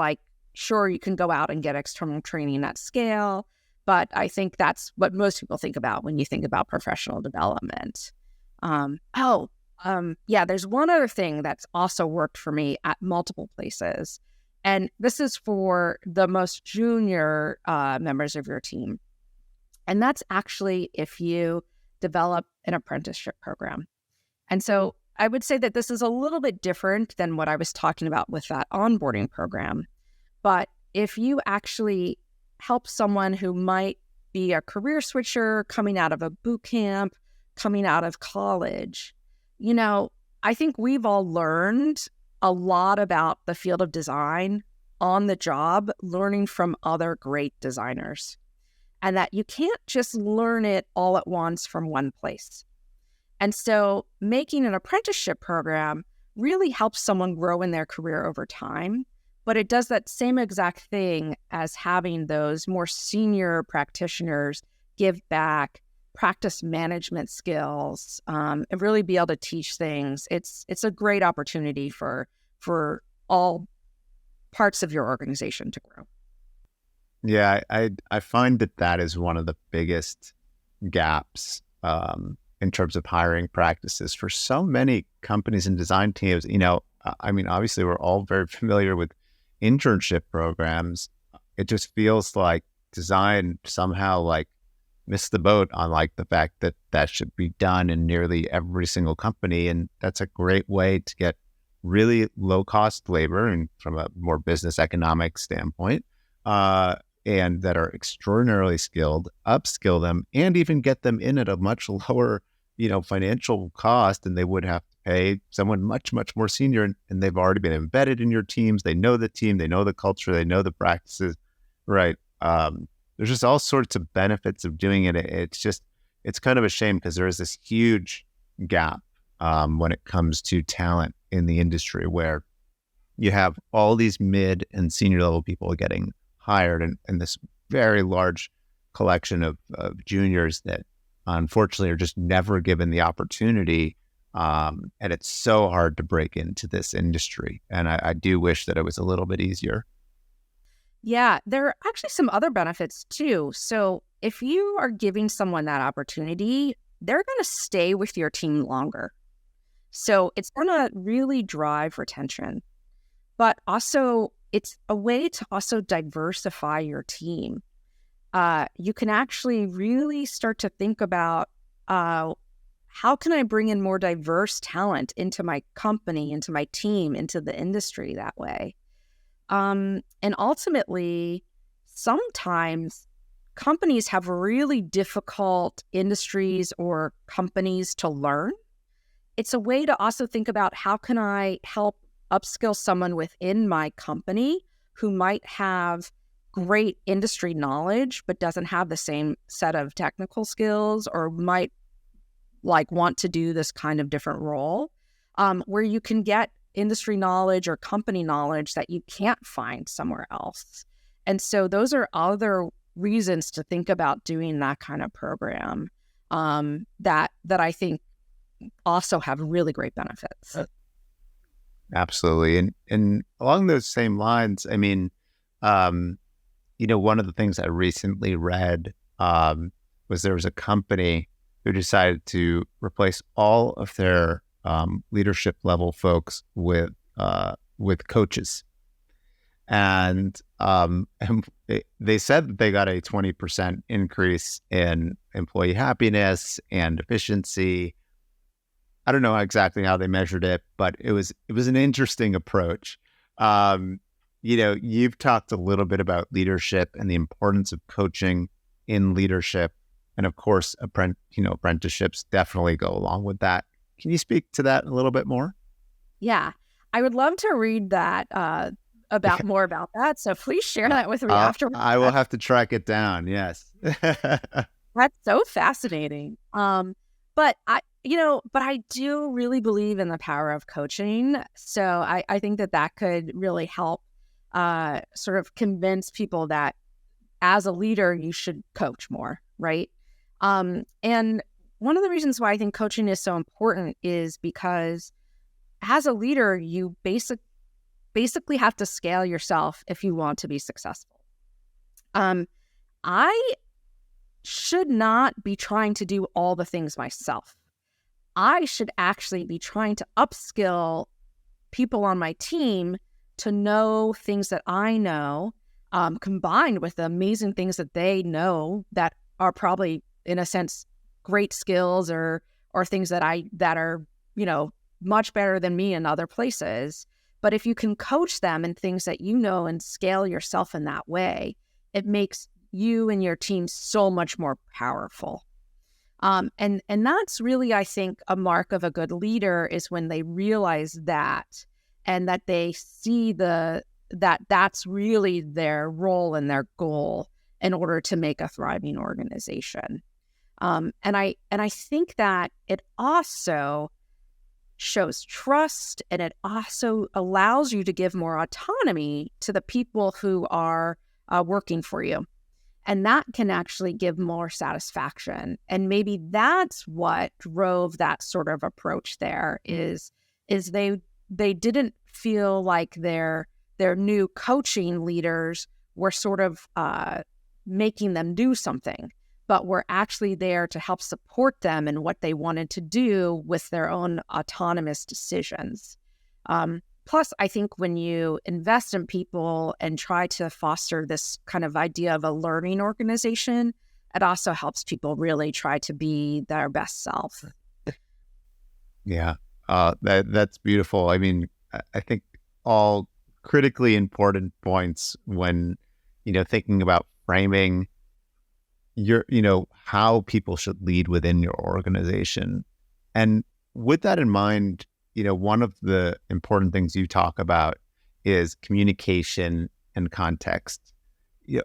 sure, you can go out and get external training at scale, but I think that's what most people think about when you think about professional development. There's one other thing that's also worked for me at multiple places. And this is for the most junior members of your team. And that's actually if you develop an apprenticeship program. And so I would say that this is a little bit different than what I was talking about with that onboarding program. But if you actually help someone who might be a career switcher coming out of a boot camp, coming out of college, I think we've all learned a lot about the field of design on the job, learning from other great designers, and that you can't just learn it all at once from one place. And so making an apprenticeship program really helps someone grow in their career over time, but it does that same exact thing as having those more senior practitioners give back, practice management skills, and really be able to teach things. It's a great opportunity for all parts of your organization to grow. Yeah, I find that is one of the biggest gaps in terms of hiring practices for so many companies and design teams. Obviously we're all very familiar with internship programs. It just feels like design somehow missed the boat on the fact that should be done in nearly every single company. And that's a great way to get really low cost labor and from a more business economic standpoint, and that are extraordinarily skilled, upskill them, and even get them in at a much lower, financial cost than they would have to pay someone much, much more senior. And they've already been embedded in your teams. They know the team, they know the culture, they know the practices, right? There's just all sorts of benefits of doing it. It's kind of a shame because there is this huge gap when it comes to talent in the industry, where you have all these mid and senior level people getting hired and this very large collection of juniors that unfortunately are just never given the opportunity. And it's so hard to break into this industry. And I do wish that it was a little bit easier. Yeah, there are actually some other benefits too. So if you are giving someone that opportunity, they're going to stay with your team longer. So it's going to really drive retention. But also, it's a way to also diversify your team. You can actually really start to think about how can I bring in more diverse talent into my company, into my team, into the industry that way. And ultimately, sometimes companies have really difficult industries or companies to learn. It's a way to also think about how can I help upskill someone within my company who might have great industry knowledge but doesn't have the same set of technical skills, or might want to do this kind of different role, where you can get industry knowledge or company knowledge that you can't find somewhere else. And so those are other reasons to think about doing that kind of program that I think also have really great benefits. Absolutely. And along those same lines, I mean, one of the things I recently read was there was a company who decided to replace all of their leadership level folks with coaches. And they said that they got a 20% increase in employee happiness and efficiency. I don't know exactly how they measured it, but it was an interesting approach. You've talked a little bit about leadership and the importance of coaching in leadership. And of course, apprenticeships definitely go along with that. Can you speak to that a little bit more? Yeah, I would love to read that more about that. So please share that with me afterwards. I will have to track it down. Yes. That's so fascinating. But I do really believe in the power of coaching. So I think that could really help sort of convince people that as a leader, you should coach more, right? And one of the reasons why I think coaching is so important is because as a leader, you basically have to scale yourself if you want to be successful. I should not be trying to do all the things myself. I should actually be trying to upskill people on my team to know things that I know, combined with the amazing things that they know that are probably, in a sense, great skills or things that are, much better than me in other places. But if you can coach them in things that you know and scale yourself in that way, it makes you and your team so much more powerful. And that's really, I think, a mark of a good leader is when they realize that, and that they see that's really their role and their goal in order to make a thriving organization. And I think that it also shows trust, and it also allows you to give more autonomy to the people who are working for you. And that can actually give more satisfaction. And maybe that's what drove that sort of approach there is they didn't feel like their new coaching leaders were sort of making them do something, but were actually there to help support them in what they wanted to do with their own autonomous decisions. Plus, I think when you invest in people and try to foster this kind of idea of a learning organization, it also helps people really try to be their best self. Yeah, that's beautiful. I mean, I think all critically important points when, thinking about framing how people should lead within your organization. And with that in mind, one of the important things you talk about is communication and context.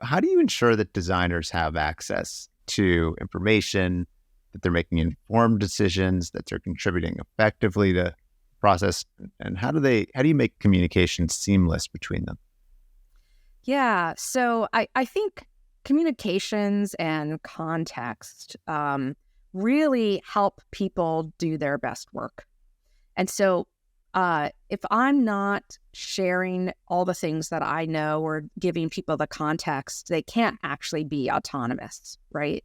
How do you ensure that designers have access to information, that they're making informed decisions, that they're contributing effectively to the process, and how do you make communication seamless between them? Yeah, so I think communications and context really help people do their best work. And so if I'm not sharing all the things that I know or giving people the context, they can't actually be autonomous, right?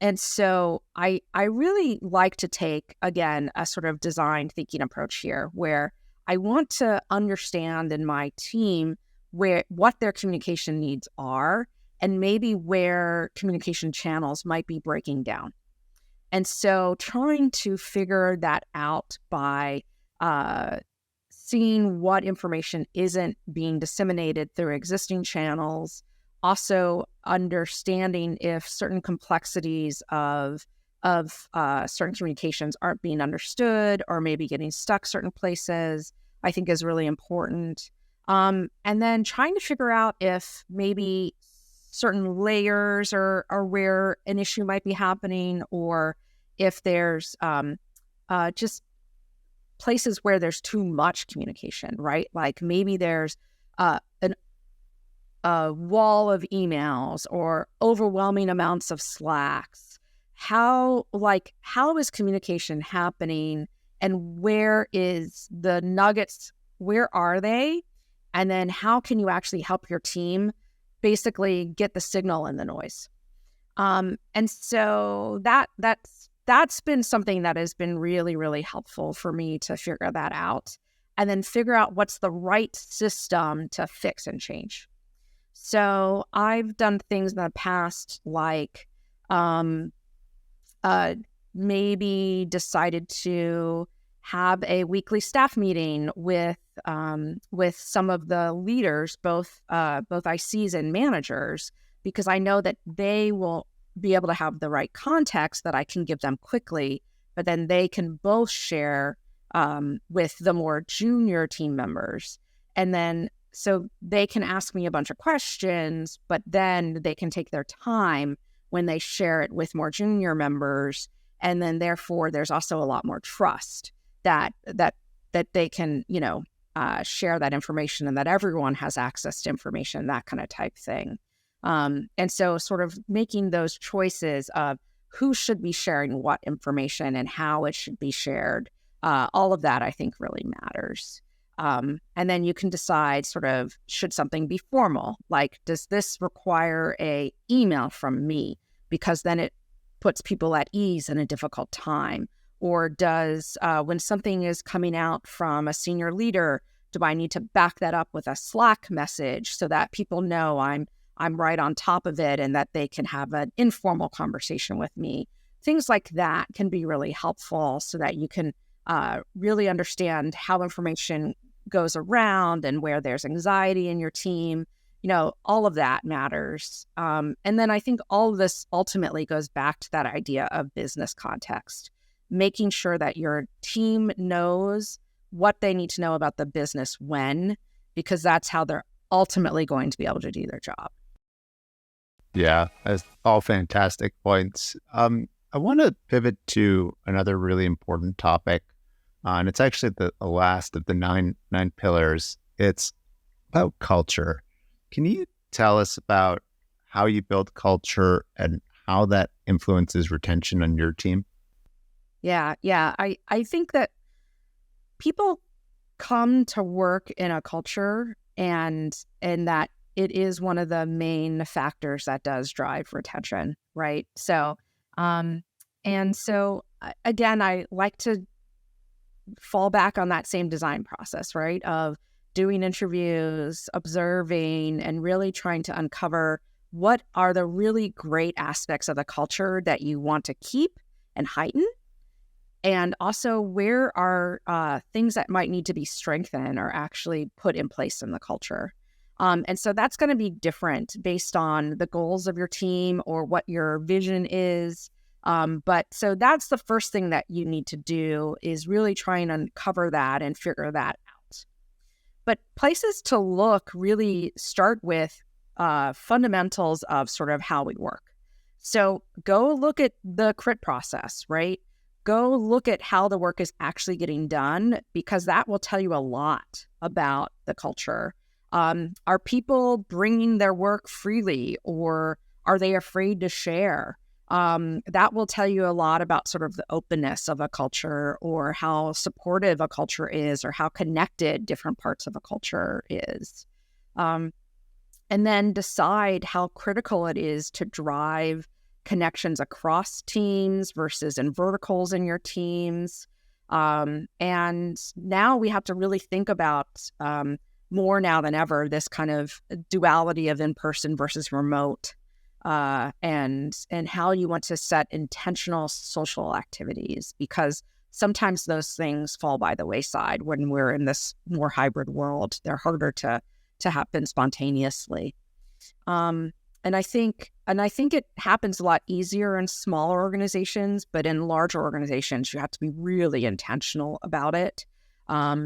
And so I really like to take, again, a sort of design thinking approach here where I want to understand in my team what their communication needs are and maybe where communication channels might be breaking down. And so trying to figure that out by seeing what information isn't being disseminated through existing channels, also understanding if certain complexities of certain communications aren't being understood or maybe getting stuck certain places, I think is really important. And then trying to figure out if maybe certain layers are where an issue might be happening, or if there's just places where there's too much communication, right? Like maybe there's a wall of emails or overwhelming amounts of Slacks. How is communication happening, and where is the nuggets? Where are they? And then how can you actually help your team basically get the signal in the noise? And so that's been something that has been really, really helpful for me to figure that out, and then figure out what's the right system to fix and change. So I've done things in the past, like maybe decided to have a weekly staff meeting with some of the leaders, both ICs and managers, because I know that they will be able to have the right context that I can give them quickly, but then they can both share with the more junior team members. And then so they can ask me a bunch of questions, but then they can take their time when they share it with more junior members. And then therefore there's also a lot more trust that they can, share that information, and that everyone has access to information, that kind of type thing. And so sort of making those choices of who should be sharing what information and how it should be shared, all of that I think really matters. And then you can decide sort of, should something be formal? Like, does this require a email from me? Because then it puts people at ease in a difficult time. Or does, when something is coming out from a senior leader, do I need to back that up with a Slack message so that people know I'm right on top of it and that they can have an informal conversation with me? Things like that can be really helpful so that you can really understand how information goes around and where there's anxiety in your team. All of that matters. And then I think all of this ultimately goes back to that idea of business context, making sure that your team knows what they need to know about the business when, because that's how they're ultimately going to be able to do their job. Yeah, that's all fantastic points. I want to pivot to another really important topic, and it's actually the last of the nine pillars. It's about culture. Can you tell us about how you build culture and how that influences retention on your team? Yeah. I think that people come to work in a culture, and that it is one of the main factors that does drive retention, right? So, again, I like to fall back on that same design process, right? Of doing interviews, observing, and really trying to uncover what are the really great aspects of the culture that you want to keep and heighten. And also, where are things that might need to be strengthened or actually put in place in the culture? And so that's going to be different based on the goals of your team or what your vision is. But so that's the first thing that you need to do, is really try and uncover that and figure that out. But places to look really start with fundamentals of sort of how we work. So go look at the crit process, right? Go look at how the work is actually getting done, because that will tell you a lot about the culture. Are people bringing their work freely, or are they afraid to share? That will tell you a lot about sort of the openness of a culture, or how supportive a culture is, or how connected different parts of a culture is. And then decide how critical it is to drive connections across teams versus in verticals in your teams. And now we have to really think about more now than ever, this kind of duality of in-person versus remote, and how you want to set intentional social activities, because sometimes those things fall by the wayside when we're in this more hybrid world. They're harder to happen spontaneously. And I think it happens a lot easier in smaller organizations, but in larger organizations, you have to be really intentional about it,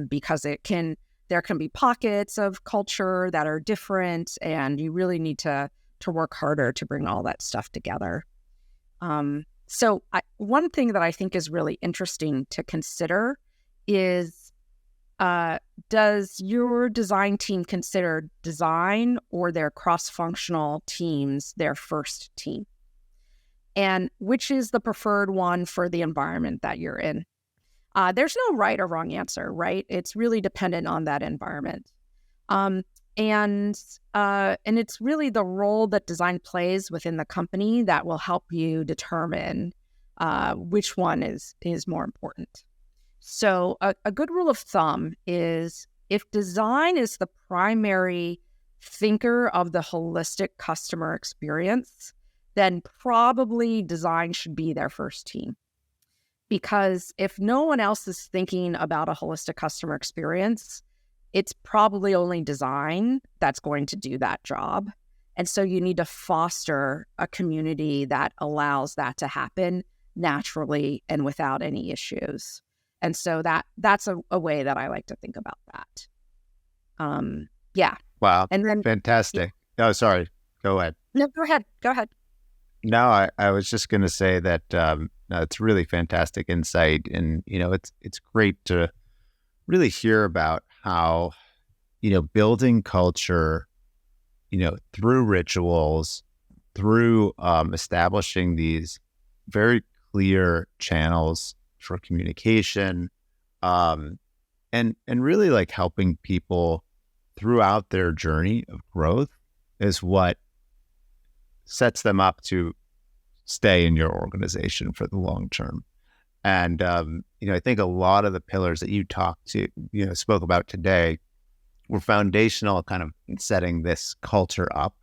because there can be pockets of culture that are different, and you really need to work harder to bring all that stuff together. So one thing that I think is really interesting to consider is, does your design team consider design or their cross-functional teams their first team? And which is the preferred one for the environment that you're in? There's no right or wrong answer, right? It's really dependent on that environment. And it's really the role that design plays within the company that will help you determine which one is more important. So a good rule of thumb is, if design is the primary thinker of the holistic customer experience, then probably design should be their first team. Because if no one else is thinking about a holistic customer experience, it's probably only design that's going to do that job. And so you need to foster a community that allows that to happen naturally and without any issues. And so that's a way that I like to think about that. Yeah. Wow. And then Fantastic. Yeah. Oh, sorry. Go ahead. No, go ahead. No, I was just going to say that no, it's really fantastic insight. And, it's great to really hear about how, building culture, through rituals, through establishing these very clear channels for communication, and really like helping people throughout their journey of growth is what sets them up to stay in your organization for the long term. And I think a lot of the pillars that you spoke about today were foundational, kind of in setting this culture up.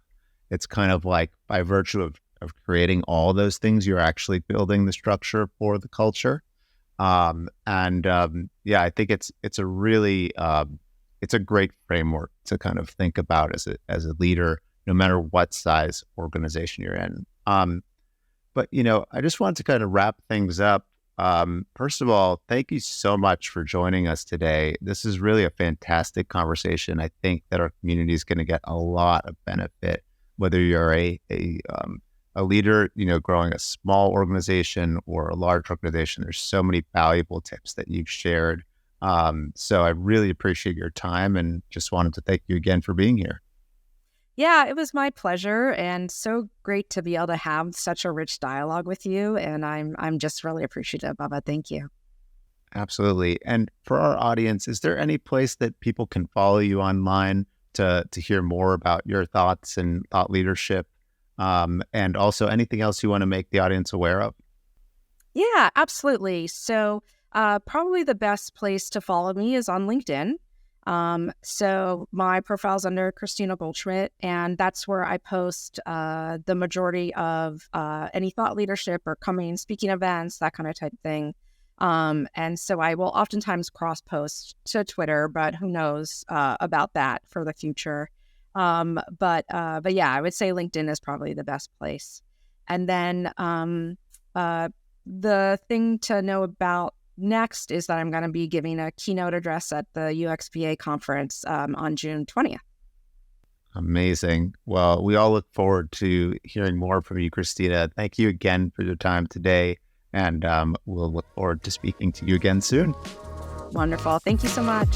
It's kind of like, by virtue of creating all those things, you're actually building the structure for the culture. I think it's a really it's a great framework to kind of think about as a leader, no matter what size organization you're in. But I just wanted to kind of wrap things up. First of all, thank you so much for joining us today. This is really a fantastic conversation. I think that our community is going to get a lot of benefit, whether you're a leader, growing a small organization or a large organization. There's so many valuable tips that you've shared. So I really appreciate your time, and just wanted to thank you again for being here. Yeah, it was my pleasure, and so great to be able to have such a rich dialogue with you. And I'm just really appreciative of it. Thank you. Absolutely. And for our audience, is there any place that people can follow you online to hear more about your thoughts and thought leadership? And also anything else you want to make the audience aware of? Yeah, absolutely. So probably the best place to follow me is on LinkedIn. So my profile's under Christina Goldschmidt, and that's where I post the majority of any thought leadership or coming speaking events, that kind of type thing. And so I will oftentimes cross post to Twitter, but who knows about that for the future. But yeah, I would say LinkedIn is probably the best place. And then the thing to know about next is that I'm going to be giving a keynote address at the UXPA conference on June 20th. Amazing. Well, we all look forward to hearing more from you, Christina. Thank you again for your time today. And we'll look forward to speaking to you again soon. Wonderful. Thank you so much.